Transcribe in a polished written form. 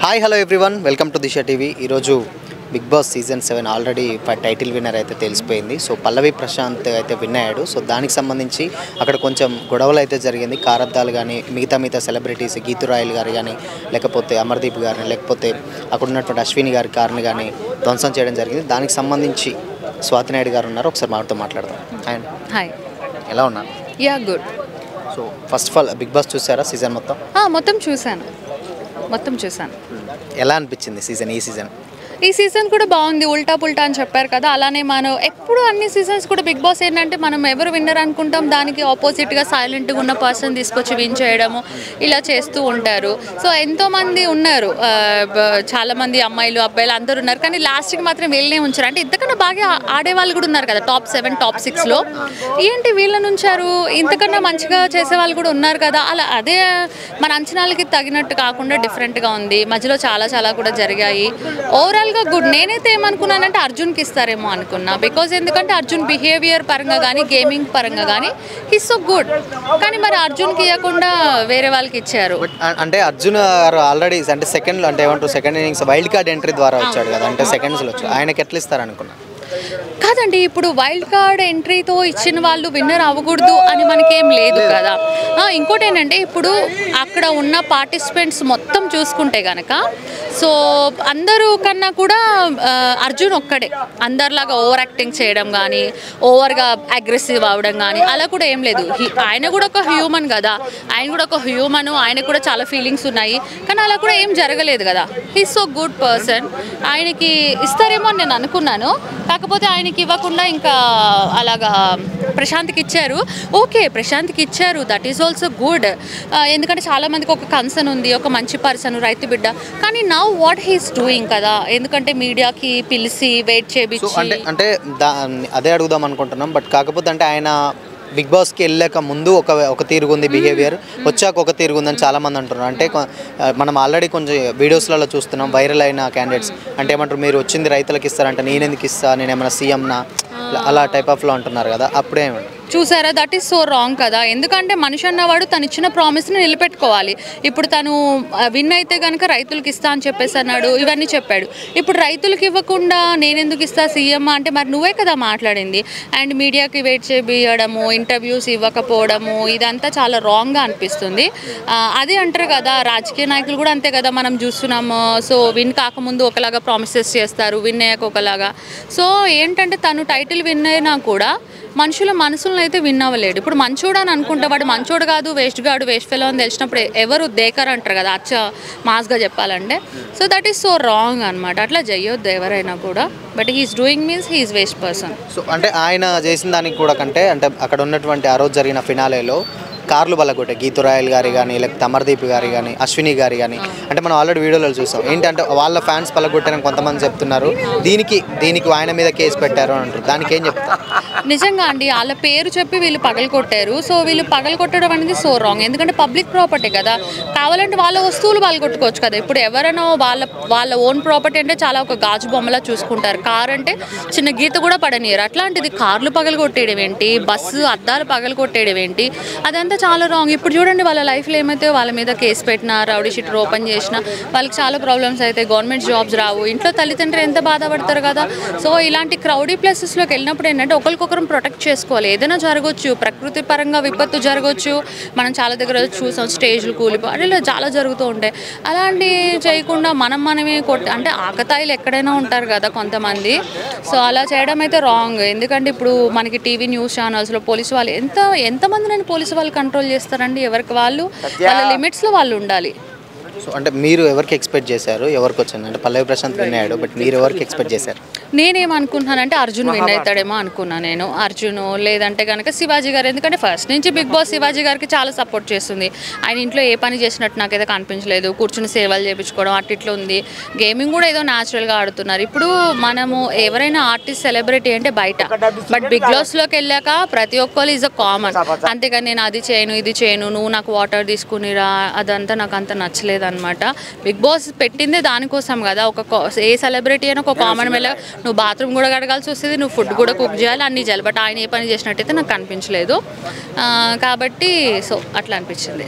Hi hello everyone welcome to Disha TV. ఈరోజు Bigg Boss season 7 already title winner అయితే తెలిసిపోయింది. So పల్లవి ప్రశాంత్ అయితే win అయ్యాడు. సో దానికి సంబంధించి అక్కడ కొంచెం గొడవలు అయితే జరిగింది. కారద్దాలు కానీ మిగతా సెలబ్రిటీస్ గీతురాయలు గారు కానీ లేకపోతే అమర్దీప్ గారిని లేకపోతే అక్కడ ఉన్నటువంటి అశ్విని గారి కార్ని కానీ ధ్వంసం చేయడం జరిగింది. దానికి సంబంధించి స్వాతి నాయుడు గారు ఉన్నారు, ఒకసారి మాతో మాట్లాడదాం. హాయ్, ఎలా ఉన్నారు? Yeah good. So first of all Bigg Boss చూసారా సీజన్ మొత్తం? మొత్తం చూసాను. ఎలా అనిపించింది ఈ సీజన్? ఈ సీజన్ కూడా బాగుంది. ఉల్టా పుల్టా అని చెప్పారు కదా, అలానే మనం ఎప్పుడు అన్ని సీజన్స్ కూడా బిగ్ బాస్ ఏంటంటే మనం ఎవరు విన్నర్ అనుకుంటాం, దానికి ఆపోజిట్గా సైలెంట్గా ఉన్న పర్సన్ తీసుకొచ్చి విన్ చేయడము ఇలా చేస్తూ ఉంటారు. సో ఎంతోమంది ఉన్నారు, చాలామంది అమ్మాయిలు అబ్బాయిలు అందరూ ఉన్నారు, కానీ లాస్ట్కి మాత్రం వీళ్ళనే ఉంచారు. అంటే ఇంతకన్నా బాగా ఆడేవాళ్ళు కూడా ఉన్నారు కదా, టాప్ 7 టాప్ 6లో ఏంటి వీళ్ళని ఉంచారు, ఇంతకన్నా మంచిగా చేసేవాళ్ళు కూడా ఉన్నారు కదా. అలా అదే మన అంచనాలకి తగినట్టు కాకుండా డిఫరెంట్గా ఉంది. మధ్యలో చాలా కూడా జరిగాయి. Overall good. నేనైతే ఏమనుకున్నానంటే అర్జున్కి ఇస్తారేమో అనుకున్నా, బికాజ్ ఎందుకంటే అర్జున్ బిహేవియర్ పరంగా కానీ గేమింగ్ పరంగా కానీ హీస్ సో గుడ్. కానీ మరి అర్జున్కి ఇవ్వకుండా వేరే వాళ్ళకి ఇచ్చారు. అంటే అర్జున్ గారు ఆల్రెడీ అంటే సెకండ్లో అంటే ఏమంటారు second innings wild card entry ద్వారా వచ్చాడు కదా, అంటే సెకండ్స్లో వచ్చాడు. ఆయనకి ఎట్లా ఇస్తారు అనుకున్నా? కాదండి, ఇప్పుడు వైల్డ్ కార్డ్ ఎంట్రీతో ఇచ్చిన వాళ్ళు విన్నర్ అవ్వకూడదు అని మనకేం లేదు కదా. ఇంకోటి ఏంటంటే ఇప్పుడు అక్కడ ఉన్న పార్టిసిపెంట్స్ మొత్తం చూసుకుంటే కనుక సో అందరూ కన్నా కూడా అర్జున్ ఒక్కడే అందరిలాగా ఓవర్ యాక్టింగ్ చేయడం కానీ ఓవర్గా అగ్రెసివ్ అవ్వడం కానీ అలా కూడా ఏం లేదు. ఆయన కూడా ఒక హ్యూమన్ కదా, ఆయన కూడా చాలా ఫీలింగ్స్ ఉన్నాయి, కానీ అలా కూడా ఏం జరగలేదు కదా. He's so good person. ఆయనకి ఇస్తారేమో అని నేను అనుకున్నాను, కాకపోతే ఆయనకి ఇవ్వకుండా ఇంకా అలాగా ప్రశాంత్కి ఇచ్చారు. ఓకే, ప్రశాంత్కి ఇచ్చారు, దట్ ఈస్ ఆల్సో గుడ్. ఎందుకంటే చాలామందికి ఒక కన్సర్న్ ఉంది, ఒక మంచి పర్సన్, రైతు బిడ్డ. కానీ నౌ వాట్ హీస్ డూయింగ్ కదా, ఎందుకంటే మీడియాకి పిలిచి వెయిట్ చేయించి అంటే అదే అడుగుదాం అనుకుంటున్నాం. బట్ కాకపోతే అంటే ఆయన బిగ్ బాస్కి వెళ్ళాక ముందు ఒక తీరుగుంది బిహేవియర్, వచ్చాక ఒక తీరుగుందని చాలామంది అంటున్నారు. అంటే మనం ఆల్రెడీ కొంచెం వీడియోస్లలో చూస్తున్నాం వైరల్ అయిన క్యాండిడేట్స్. అంటే ఏమంటారు, మీరు వచ్చింది రైతులకు ఇస్తారంటే నేనెందుకు ఇస్తా, నేనేమైనా సీఎంనా, అలా టైప్ ఆఫ్లో అంటున్నారు కదా. అప్పుడేమంటారు? చూసారా, దట్ ఈస్ సో రాంగ్ కదా. ఎందుకంటే మనిషి అన్నవాడు తను ఇచ్చిన ప్రామిస్ని నిలబెట్టుకోవాలి. ఇప్పుడు తను విన్ అయితే కనుక రైతులకు ఇస్తా అని చెప్పేసి అన్నాడు, ఇవన్నీ చెప్పాడు. ఇప్పుడు రైతులకు ఇవ్వకుండా నేనెందుకు ఇస్తా సీఎం అంటే మరి నువ్వే కదా మాట్లాడింది. అండ్ మీడియాకి వెయిట్ చేయడము, ఇంటర్వ్యూస్ ఇవ్వకపోవడము, ఇదంతా చాలా రాంగ్గా అనిపిస్తుంది. అదే అంటారు కదా, రాజకీయ నాయకులు కూడా అంతే కదా, మనం చూస్తున్నాము. సో విన్ కాకముందు ఒకలాగా ప్రామిసెస్ చేస్తారు, విన్ అయ్యాక ఒకలాగా. సో ఏంటంటే తను టైటిల్ విన్ అయినా కూడా మనుషుల మనసులను అయితే విన్ అవ్వలేడు. ఇప్పుడు మంచోడు అని అనుకుంటే వాడు మంచోడు కాదు, వేస్ట్ ఫెలో అని తెలిసినప్పుడు ఎవరు దేకర్ అంటారు కదా, మాస్గా చెప్పాలంటే. So that is so wrong అనమాట. అట్లా చేయొద్దు ఎవరైనా కూడా. But he's doing means he's waste person. So అంటే ఆయన చేసిన దానికి కూడా కంటే అంటే అక్కడ ఉన్నటువంటి ఆ రోజు జరిగిన ఫినాలేలో కార్లు బలగొట్టాయి గీతురాయల్ గారి కానీ లేకపోతే అమర్దీప్ గారి కానీ అశ్విని గారి కానీ. అంటే మనం ఆల్రెడీ వీడియోలో చూసాం. ఏంటంటే వాళ్ళ ఫ్యాన్స్ పలగొట్టారని కొంతమంది చెప్తున్నారు. దీనికి ఆయన మీద కేసు పెట్టారు అని అంటారు. దానికి ఏం చెప్తారు? నిజంగా అండి, వాళ్ళ పేరు చెప్పి వీళ్ళు పగలగొట్టారు. సో వీళ్ళు పగలగొట్టడం అనేది సో రాంగ్. ఎందుకంటే పబ్లిక్ ప్రాపర్టీ కదా, కావాలంటే వాళ్ళ వస్తువులు పగలగొట్టుకోవచ్చు కదా. ఇప్పుడు ఎవరైనా వాళ్ళ ఓన్ ప్రాపర్టీ అంటే చాలా ఒక గాజు బొమ్మలా చూసుకుంటారు. కార్ అంటే చిన్న గీత కూడా పడనీయరు. అట్లాంటిది కార్లు పగలగొట్టేయడం ఏంటి, బస్సు అద్దాలు పగలగొట్టేయడం ఏంటి, అదంతా చాలా రాంగ్. ఇప్పుడు చూడండి వాళ్ళ లైఫ్లో ఏమైతే వాళ్ళ మీద కేసు పెట్టినా, రౌడీ షీటర్ ఓపెన్ చేసినా వాళ్ళకి చాలా ప్రాబ్లమ్స్ అయితే, గవర్నమెంట్ జాబ్స్ రావు, ఇంట్లో తల్లిదండ్రులు ఎంత బాధపడతారు కదా. సో ఇలాంటి క్రౌడీ ప్లేసెస్లోకి వెళ్ళినప్పుడు ఏంటంటే ఒకరికొకరు ప్రొటెక్ట్ చేసుకోవాలి. ఏదైనా జరగవచ్చు, ప్రకృతి పరంగా విపత్తు జరగవచ్చు. మనం చాలా దగ్గర చూసాం, స్టేజ్లు కూలిపోయి ఇలా చాలా జరుగుతూ ఉంటాయి. అలాంటి చేయకుండా మనమే అంటే ఆకతాయిలు ఎక్కడైనా ఉంటారు కదా కొంతమంది. సో అలా చేయడం అయితే రాంగ్. ఎందుకంటే ఇప్పుడు మనకి టీవీ న్యూస్ ఛానల్స్లో పోలీసు వాళ్ళు ఎంతమందినైనా పోలీసు వాళ్ళు కంట్రోల్ చేస్తారండి. ఎవరికి వాళ్ళ లిమిట్స్లో వాళ్ళు ఉండాలి. సో అంటే మీరు ఎవరికి ఎక్స్పెక్ట్ చేశారు, ఎవరికి వచ్చింది? అంటే పల్లవి ప్రశాంత్ విన్ అయ్యాడు, బట్ మీరు ఎవరికి ఎక్స్పెక్ట్ చేశారు? నేనేమనుకుంటున్నానంటే అర్జున్ విన్ అవుతాడేమో అనుకున్నా నేను. అర్జున్ లేదంటే కనుక శివాజీ గారు. ఎందుకంటే ఫస్ట్ నుంచి బిగ్ బాస్ శివాజీ గారికి చాలా సపోర్ట్ చేస్తుంది. ఆయన ఇంట్లో ఏ పని చేసినట్టు నాకైతే కనిపించలేదు. కూర్చుని సేవలు చేయించుకోవడం అట్టిట్లో ఉంది. గేమింగ్ కూడా ఏదో న్యాచురల్గా ఆడుతున్నారు. ఇప్పుడు మనము ఎవరైనా ఆర్టిస్ట్ సెలబ్రిటీ అంటే బయట, బట్ బిగ్ బాస్లోకి వెళ్ళాక ప్రతి ఒక్కరు ఈజ్ అ కామన్. అంతేగాని నేను అది చేయను ఇది చేయను, నువ్వు నాకు వాటర్ తీసుకునిరా, అదంతా నాకు అంత నచ్చలేదు అనమాట. బిగ్ బాస్ పెట్టిందే దానికోసం కదా. ఏ సెలబ్రిటీ అయినా ఒక కామన్ మెల్ల నువ్వు బాత్రూమ్ కూడా కడగాల్సి వస్తుంది, నువ్వు ఫుడ్ కూడా కుక్ చేయాలి, అన్నీ చేయాలి. బట్ ఆయన ఏ పని చేసినట్టయితే నాకు కనిపించలేదు. కాబట్టి సో అట్లా అనిపించింది.